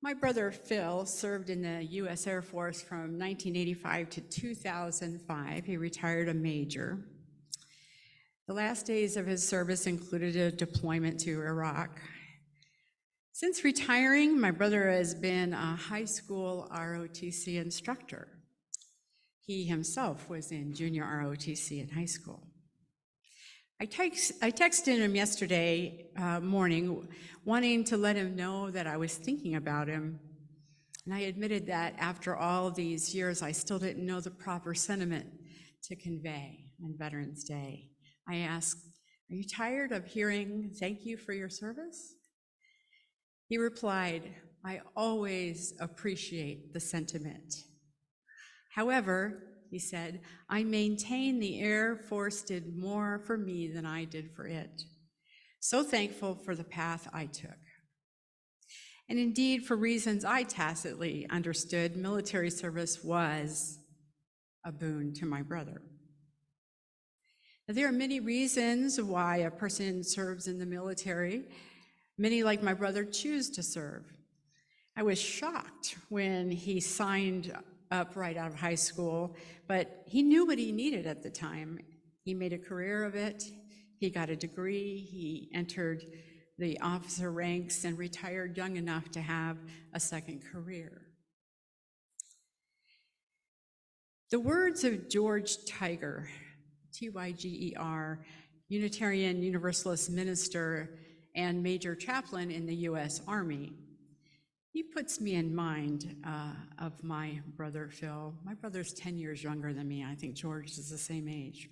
My brother Phil served in the U.S. Air Force from 1985 to 2005. He retired a major. The last days of his service included a deployment to Iraq. Since retiring, my brother has been a high school ROTC instructor. He himself was in junior ROTC in high school. I texted him yesterday morning wanting to let him know that I was thinking about him. And I admitted that after all these years, I still didn't know the proper sentiment to convey on Veterans Day. I asked, "Are you tired of hearing thank you for your service?" He replied, "I always appreciate the sentiment. However," he said, "I maintain the Air Force did more for me than I did for it. So thankful for the path I took." And indeed, for reasons I tacitly understood, military service was a boon to my brother. Now, there are many reasons why a person serves in the military. Many, like my brother, choose to serve. I was shocked when he signed up right out of high school, but he knew what he needed at the time. He made a career of it. He got a degree. He entered the officer ranks and retired young enough to have a second career. The words of George Tiger, T-Y-G-E-R, Unitarian Universalist minister and major chaplain in the U.S. Army, he puts me in mind of my brother Phil. My brother's 10 years younger than me. I think George is the same age.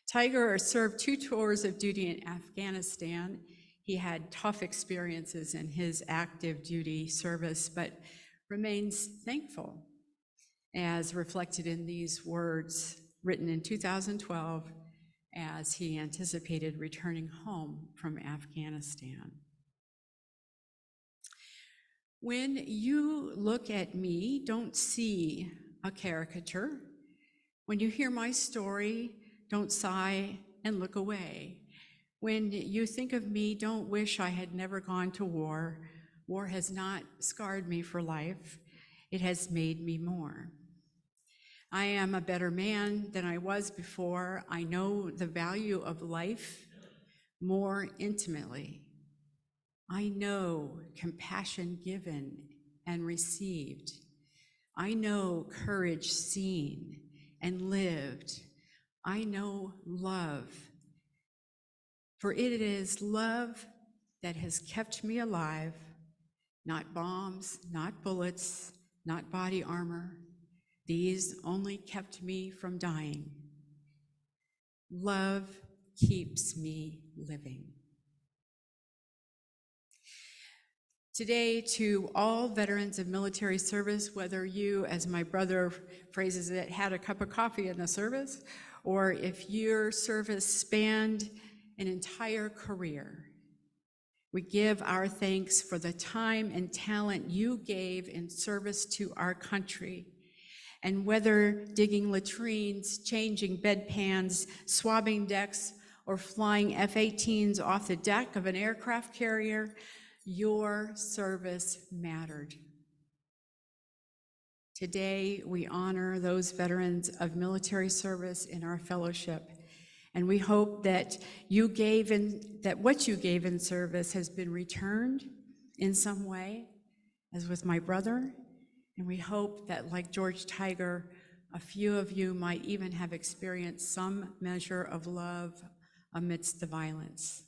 Tiger served 2 tours of duty in Afghanistan. He had tough experiences in his active duty service, but remains thankful, as reflected in these words written in 2012 as he anticipated returning home from Afghanistan. When you look at me, don't see a caricature. When you hear my story, don't sigh and look away. When you think of me, don't wish I had never gone to war. War has not scarred me for life. It has made me more. I am a better man than I was before. I know the value of life more intimately. I know compassion given and received. I know courage seen and lived. I know love. For it is love that has kept me alive, not bombs, not bullets, not body armor. These only kept me from dying. Love keeps me living. Today, to all veterans of military service, whether you, as my brother phrases it, had a cup of coffee in the service, or if your service spanned an entire career, we give our thanks for the time and talent you gave in service to our country. And whether digging latrines, changing bedpans, swabbing decks, or flying F-18s off the deck of an aircraft carrier, your service mattered. Today, we honor those veterans of military service in our fellowship, and we hope that what you gave in service has been returned in some way, as with my brother, and we hope that, like George Tiger, a few of you might even have experienced some measure of love amidst the violence.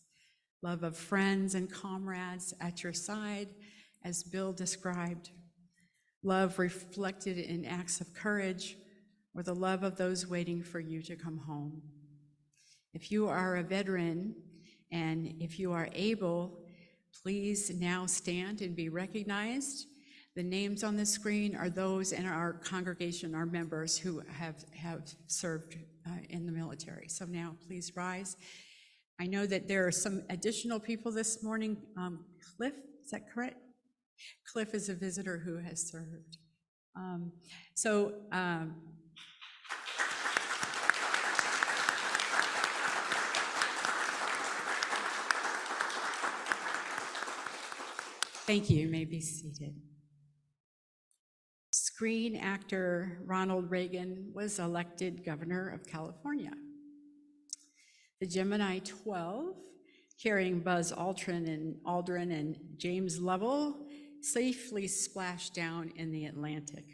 Love of friends and comrades at your side, as Bill described. Love reflected in acts of courage, or the love of those waiting for you to come home. If you are a veteran, and if you are able, please now stand and be recognized. The names on the screen are those in our congregation, our members who have served in the military. So now please rise. I know that there are some additional people this morning. Cliff, is that correct? Cliff is a visitor who has served. Thank you. You may be seated. Screen actor Ronald Reagan was elected governor of California. The Gemini 12, carrying Buzz Aldrin and James Lovell, safely splashed down in the Atlantic.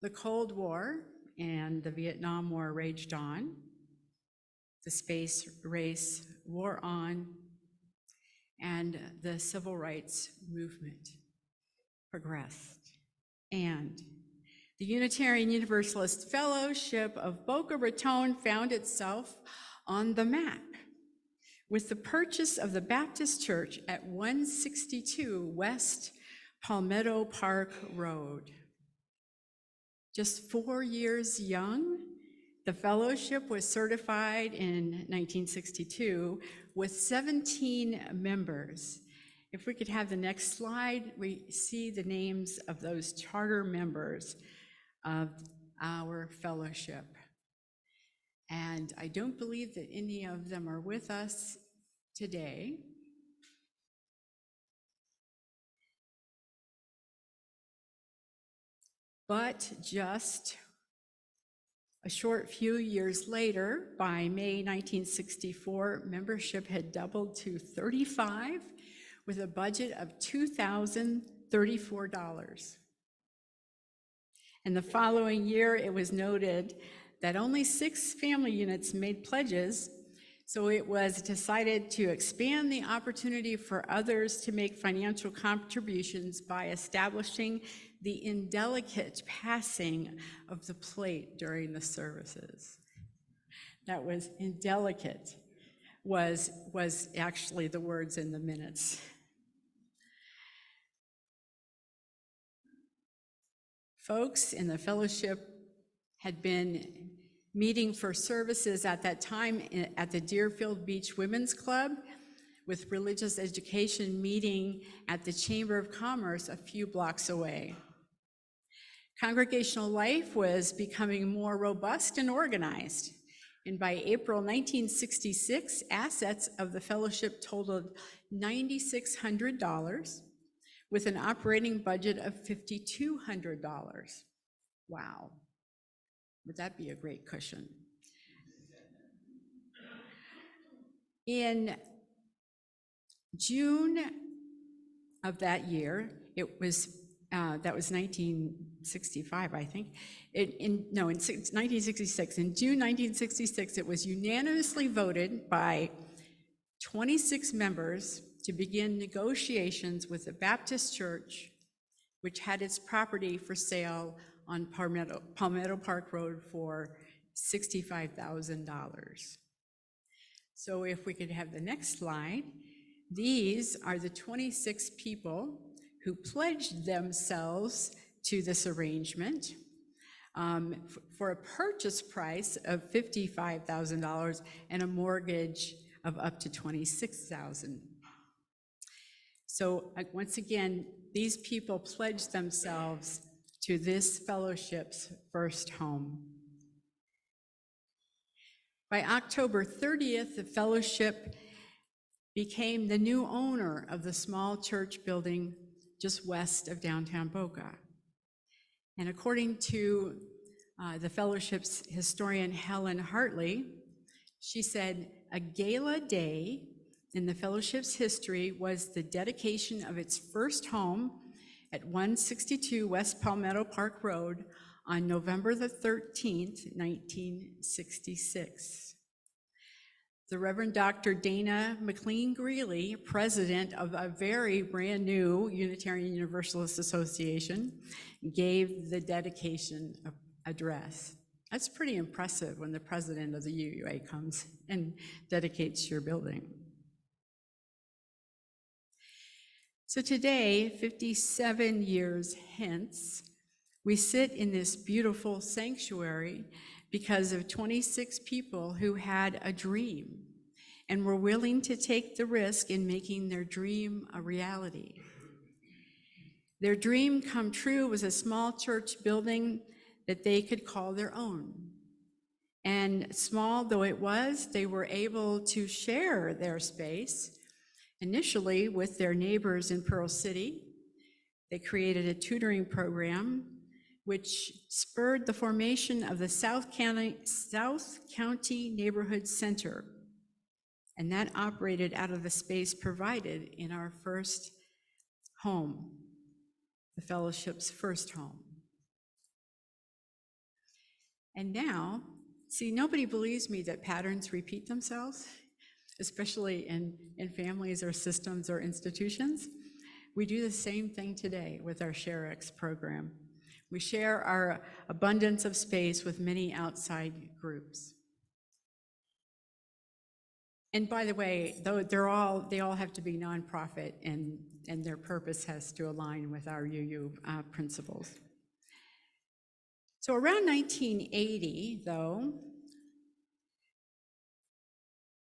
The Cold War and the Vietnam War raged on. The space race wore on, and the civil rights movement progressed. And the Unitarian Universalist Fellowship of Boca Raton found itself on the map with the purchase of the Baptist Church at 162 West Palmetto Park Road. Just 4 years young, the fellowship was certified in 1962 with 17 members. If we could have the next slide, we see the names of those charter members of our fellowship. And I don't believe that any of them are with us today. But just a short few years later, by May 1964, membership had doubled to 35 with a budget of $2,034. And the following year, it was noted that only 6 family units made pledges, so it was decided to expand the opportunity for others to make financial contributions by establishing the indelicate passing of the plate during the services. That was indelicate, was actually the words in the minutes. Folks in the fellowship had been meeting for services at that time at the Deerfield Beach Women's Club, with religious education meeting at the Chamber of Commerce a few blocks away. Congregational life was becoming more robust and organized, and by April 1966, assets of the fellowship totaled $9,600 with an operating budget of $5,200. Wow, would that be a great cushion? In June of that year, it was that was 1965, I think. In 1966. In June 1966, it was unanimously voted by 26 members to begin negotiations with the Baptist Church, which had its property for sale on Palmetto Park Road for $65,000. So if we could have the next slide, these are the 26 people who pledged themselves to this arrangement for a purchase price of $55,000 and a mortgage of up to $26,000. So once again, these people pledged themselves to this fellowship's first home. By October 30th, the fellowship became the new owner of the small church building just west of downtown Boca. And according to the fellowship's historian Helen Hartley, she said, a gala day in the fellowship's history was the dedication of its first home at 162 West Palmetto Park Road on November the 13th, 1966. The Reverend Dr. Dana McLean Greeley, president of a very brand new Unitarian Universalist Association, gave the dedication address. That's pretty impressive when the president of the UUA comes and dedicates your building. So today, 57 years hence, we sit in this beautiful sanctuary because of 26 people who had a dream and were willing to take the risk in making their dream a reality. Their dream come true was a small church building that they could call their own. And small though it was, they were able to share their space Initially, with their neighbors in Pearl City, they created a tutoring program which spurred the formation of the South County Neighborhood Center, and that operated out of the space provided in our first home, the fellowship's first home. And now, see, nobody believes me that patterns repeat themselves, especially in families or systems or institutions. We do the same thing today with our ShareX program. We share our abundance of space with many outside groups. And by the way, though they all have to be nonprofit, and their purpose has to align with our UU principles. So around 1980, though,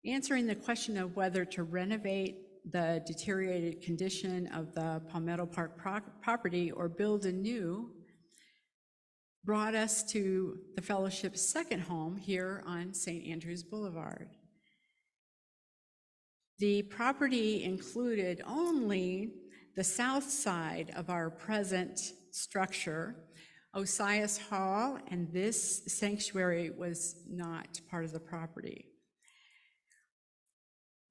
answering the question of whether to renovate the deteriorated condition of the Palmetto Park property or build anew brought us to the fellowship's second home here on St. Andrews Boulevard. The property included only the south side of our present structure. Osias Hall and this sanctuary was not part of the property.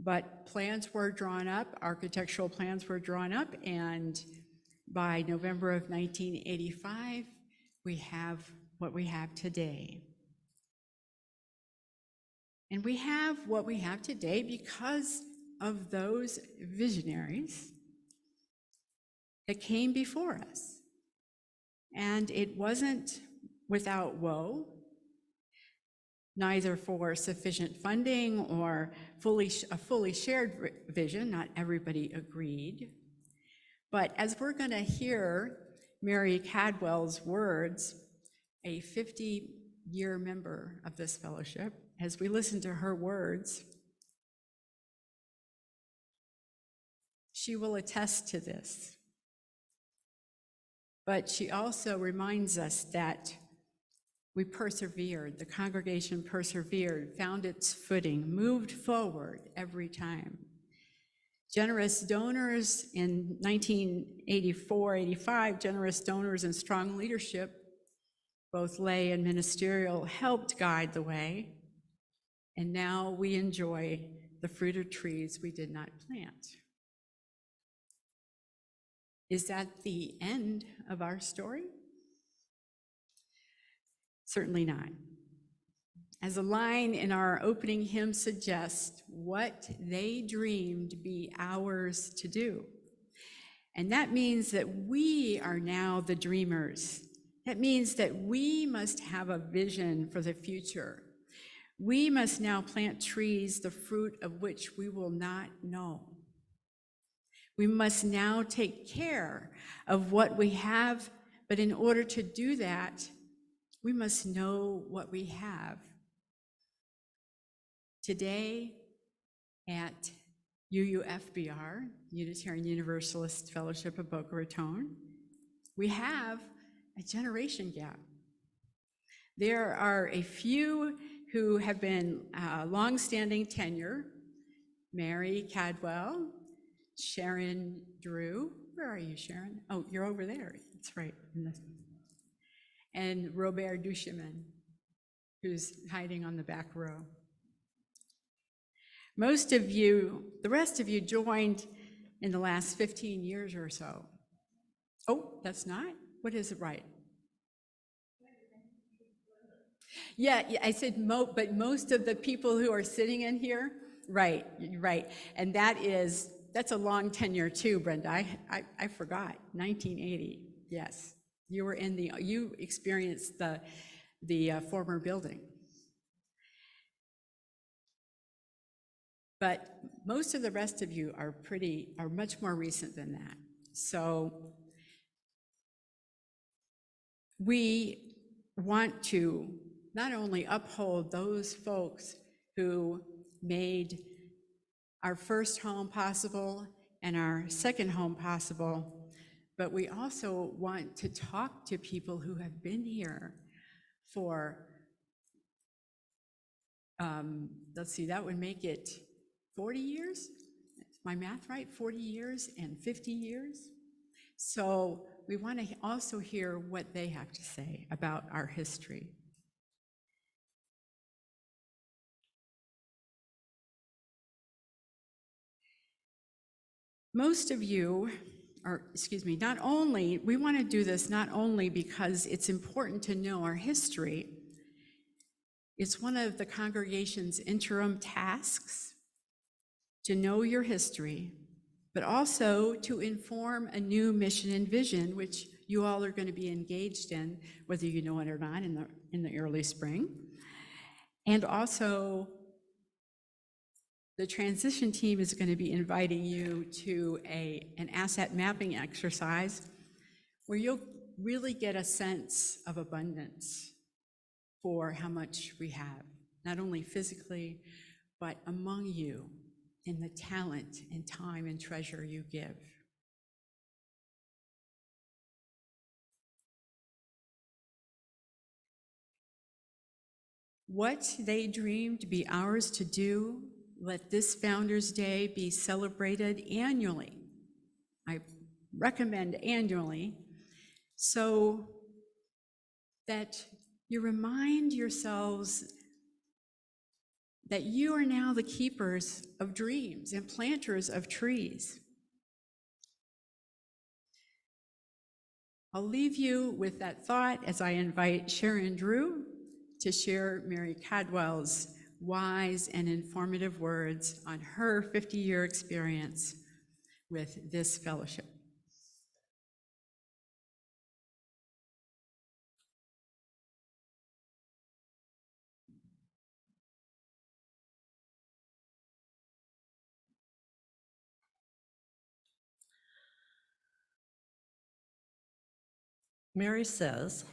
But plans were drawn up, architectural plans were drawn up, and by November of 1985, we have what we have today. And we have what we have today because of those visionaries that came before us. And it wasn't without woe, neither for sufficient funding or a fully shared vision. Not everybody agreed. But as we're going to hear Mary Cadwell's words, a 50-year member of this fellowship, as we listen to her words, she will attest to this. But she also reminds us that we persevered, the congregation persevered, found its footing, moved forward every time. Generous donors in 1984-85, generous donors and strong leadership, both lay and ministerial, helped guide the way. And now we enjoy the fruit of trees we did not plant. Is that the end of our story? Certainly not. As a line in our opening hymn suggests, what they dreamed be ours to do. And that means that we are now the dreamers. That means that we must have a vision for the future. We must now plant trees, the fruit of which we will not know. We must now take care of what we have, but in order to do that, we must know what we have. Today at UUFBR, Unitarian Universalist Fellowship of Boca Raton, we have a generation gap. There are a few who have been long-standing tenure: Mary Cadwell, Sharon Drew. Where are you, Sharon? Oh, you're over there. That's right. And Robert Duchemin, who's hiding on the back row. Most of you, the rest of you, joined in the last 15 years or so. Oh, that's not? What is it, right? Yeah, I said but most of the people who are sitting in here, right. And that's a long tenure too, Brenda. I forgot, 1980, yes. You experienced the former building. But most of the rest of you are much more recent than that. So we want to not only uphold those folks who made our first home possible and our second home possible, but we also want to talk to people who have been here for, let's see, that would make it 40 years? my math right, 40 years and 50 years. So we want to also hear what they have to say about our history. Most of you, not only, we want to do this not only because it's important to know our history, it's one of the congregation's interim tasks to know your history, but also to inform a new mission and vision, which you all are going to be engaged in, whether you know it or not, in the early spring. And also, the transition team is going to be inviting you to an asset mapping exercise where you'll really get a sense of abundance for how much we have, not only physically, but among you in the talent and time and treasure you give. What they dreamed to be ours to do, let this Founders Day be celebrated annually. I recommend annually, so that you remind yourselves that you are now the keepers of dreams and planters of trees. I'll leave you with that thought as I invite Sharon Drew to share Mary Cadwell's wise and informative words on her 50-year experience with this fellowship. Mary says,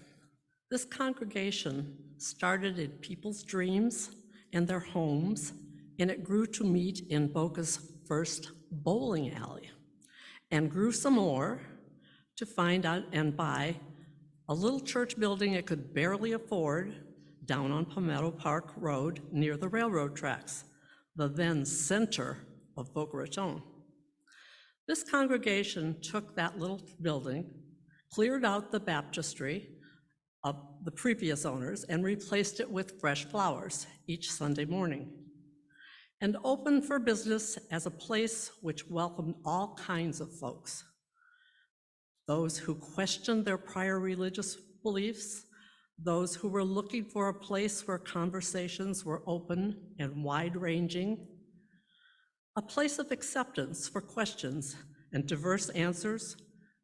this congregation started in people's dreams and their homes, and it grew to meet in Boca's first bowling alley, and grew some more to find out and buy a little church building it could barely afford down on Palmetto Park Road near the railroad tracks, the then center of Boca Raton. This congregation took that little building, cleared out the baptistry of the previous owners, and replaced it with fresh flowers each Sunday morning, and opened for business as a place which welcomed all kinds of folks. Those who questioned their prior religious beliefs, those who were looking for a place where conversations were open and wide-ranging, a place of acceptance for questions and diverse answers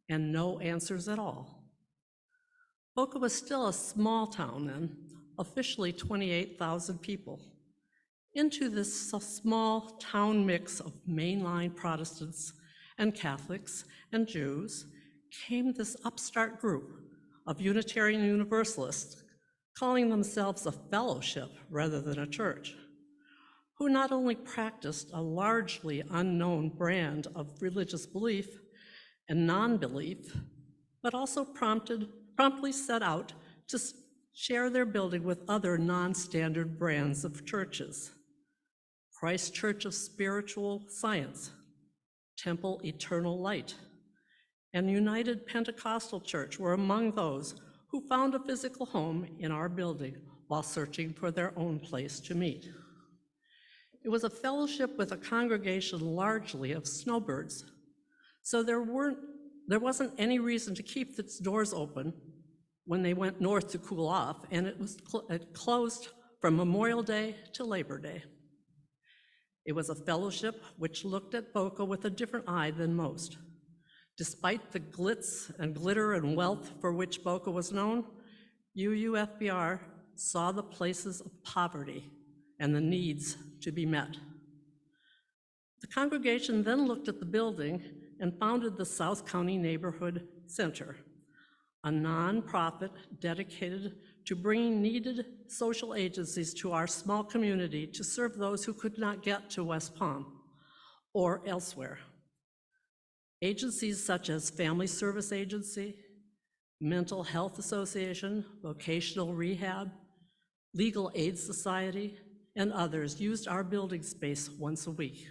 and no answers at all. Boca was still a small town then, officially 28,000 people. Into this small town mix of mainline Protestants and Catholics and Jews came this upstart group of Unitarian Universalists calling themselves a fellowship rather than a church, who not only practiced a largely unknown brand of religious belief and non-belief, but also promptly set out to share their building with other non-standard brands of churches. Christ Church of Spiritual Science, Temple Eternal Light, and United Pentecostal Church were among those who found a physical home in our building while searching for their own place to meet. It was a fellowship with a congregation largely of snowbirds, so there wasn't any reason to keep its doors open when they went north to cool off, and it closed from Memorial Day to Labor Day. It was a fellowship which looked at Boca with a different eye than most. Despite the glitz and glitter and wealth for which Boca was known, UUFBR saw the places of poverty and the needs to be met. The congregation then looked at the building and founded the South County Neighborhood Center, a nonprofit dedicated to bringing needed social agencies to our small community to serve those who could not get to West Palm or elsewhere. Agencies such as Family Service Agency, Mental Health Association, Vocational Rehab, Legal Aid Society, and others used our building space once a week.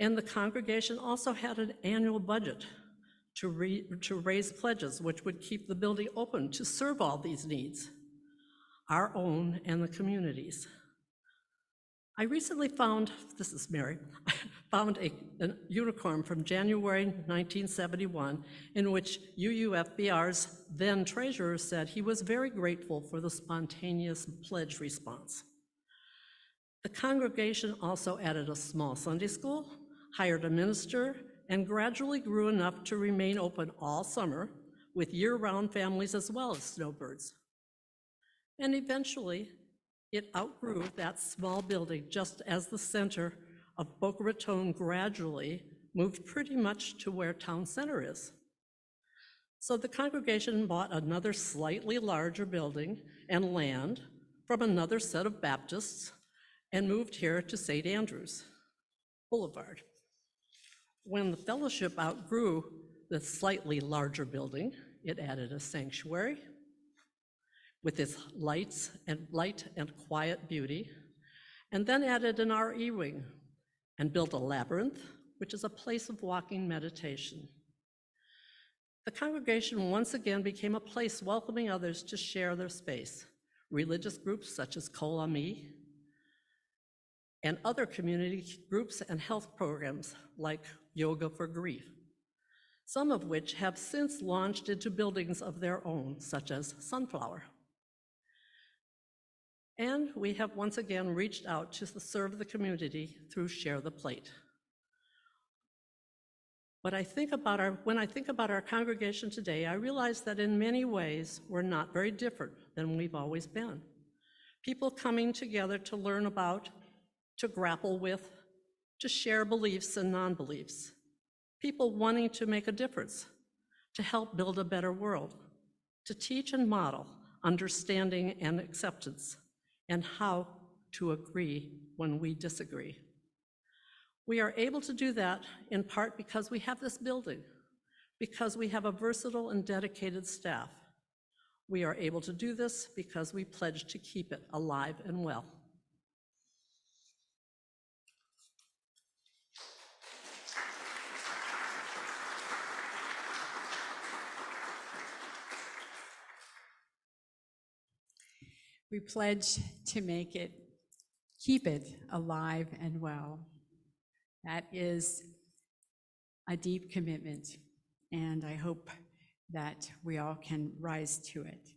And the congregation also had an annual budget to raise pledges, which would keep the building open to serve all these needs, our own and the community's. I recently found, this is Mary, found a unicorn from January 1971 in which UUFBR's then treasurer said he was very grateful for the spontaneous pledge response. The congregation also added a small Sunday school, hired a minister, and gradually grew enough to remain open all summer with year-round families as well as snowbirds. And eventually, it outgrew that small building just as the center of Boca Raton gradually moved pretty much to where town center is. So the congregation bought another slightly larger building and land from another set of Baptists and moved here to St. Andrews Boulevard. When the fellowship outgrew the slightly larger building, it added a sanctuary with its light and quiet beauty, and then added an RE wing and built a labyrinth, which is a place of walking meditation. The congregation once again became a place welcoming others to share their space. Religious groups such as Kol Ami and other community groups and health programs like Yoga for Grief, some of which have since launched into buildings of their own, such as Sunflower. And we have once again reached out to serve the community through Share the Plate. When I think about our congregation today, I realize that in many ways, we're not very different than we've always been. People coming together to learn about, to grapple with, to share beliefs and non-beliefs. People wanting to make a difference, to help build a better world, to teach and model understanding and acceptance, and how to agree when we disagree. We are able to do that in part because we have this building, because we have a versatile and dedicated staff. We are able to do this because we pledge to keep it alive and well. We pledge to keep it alive and well. That is a deep commitment, and I hope that we all can rise to it.